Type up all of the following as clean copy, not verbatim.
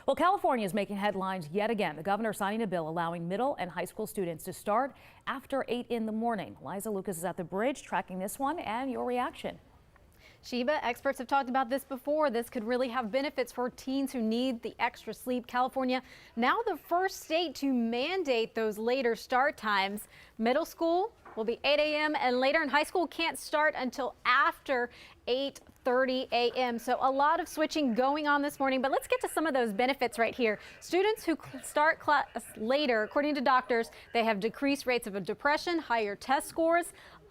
Well, California is making headlines yet again. The governor signing a bill allowing middle and high school students to start after 8 in the morning. Liza Lucas is at the bridge tracking this one and your reaction. Sheba, experts have talked about this before. This could really have benefits for teens who need the extra sleep. California, now the first state to mandate those later start times. Middle school will be 8 a.m. and later, in high school can't start until after 8:30 a.m. So a lot of switching going on this morning, but let's get to some of those benefits right here. Students who start class later, according to doctors, they have decreased rates of depression, higher test scores,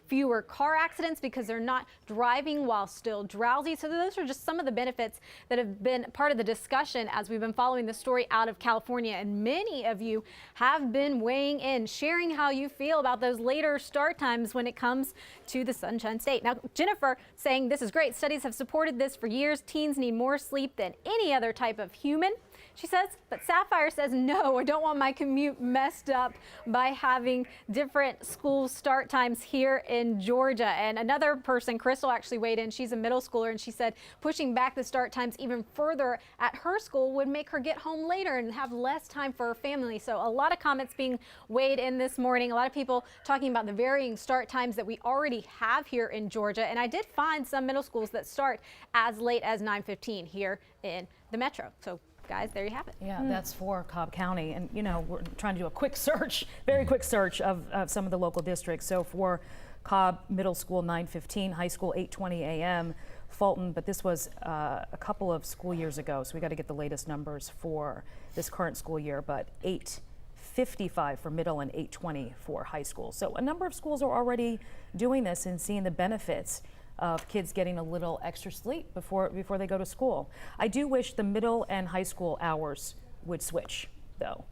fewer car accidents because they're not driving while still drowsy. So those are just some of the benefits that have been part of the discussion as we've been following the story out of California. And many of you have been weighing in, sharing how you feel about those later start times when it comes to the Sunshine State. Now, Jennifer saying this is great. Studies have supported this for years. Teens need more sleep than any other type of human, she says, but Sapphire says, no, I don't want my commute messed up by having different school start times here in Georgia. And another person, Crystal, actually weighed in. She's a middle schooler, and she said pushing back the start times even further at her school would make her get home later and have less time for her family. So a lot of comments being weighed in this morning. A lot of people talking about the varying start times that we already have here in Georgia. And I did find some middle schools that start as late as 9:15 here in the metro. So guys, there you have it. Yeah, that's for Cobb County. And, you know, we're trying to do a quick search, very quick search of some of the local districts. So for Cobb Middle School, 9:15, high school, 8:20 a.m., Fulton, but this was a couple of school years ago, so we got to get the latest numbers for this current school year, but 8:55 for middle and 8:20 for high school. So a number of schools are already doing this and seeing the benefits of kids getting a little extra sleep before they go to school. I do wish the middle and high school hours would switch, though.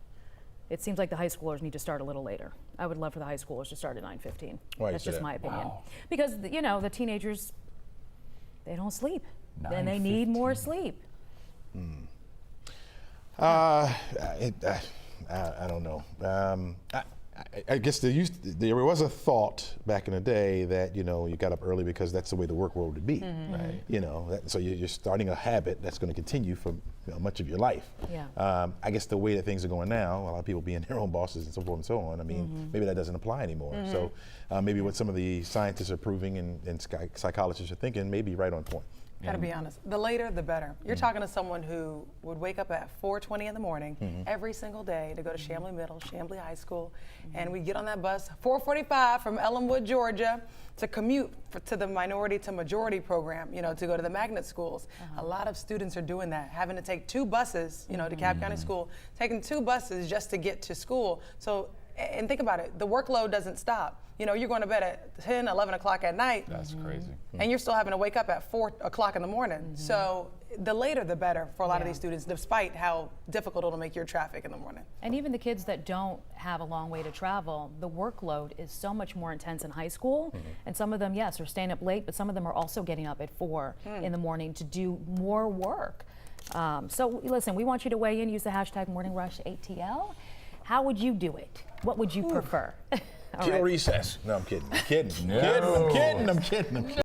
It seems like the high schoolers need to start a little later. I would love for the high schoolers to start at 9:15. That's just my opinion. Wow. Because, you know, the teenagers, they don't sleep. Then they need more sleep. I don't know. I guess there was a thought back in the day that, you know, you got up early because that's the way the work world would be. Right. You know, so you're starting a habit that's going to continue for much of your life. Yeah. I guess the way that things are going now, a lot of people being their own bosses and so forth and so on, I mean, maybe that doesn't apply anymore. So maybe what some of the scientists are proving and psychologists are thinking may be right on point. Gotta be honest, the later the better. You're talking to someone who would wake up at 4:20 in the morning every single day to go to Chamblee Middle, Chamblee High School, and we get on that bus 4:45 from Ellenwood, Georgia, to commute to the minority to majority program, you know, to go to the magnet schools. A lot of students are doing that, having to take two buses, you know, to Cobb County School, taking two buses just to get to school. So, and think about it, the workload doesn't stop. You know, you're going to bed at 10, 11 o'clock at night. That's crazy. And you're still having to wake up at 4 o'clock in the morning. So the later the better for a lot of these students, despite how difficult it'll make your traffic in the morning. And even the kids that don't have a long way to travel, the workload is so much more intense in high school. And some of them, yes, are staying up late, but some of them are also getting up at 4 in the morning to do more work. So listen, we want you to weigh in, use the hashtag #MorningRushATL. How would you do it? What would you prefer? Kill recess. No, I'm kidding. I'm kidding. I'm kidding. I'm kidding. I'm kidding.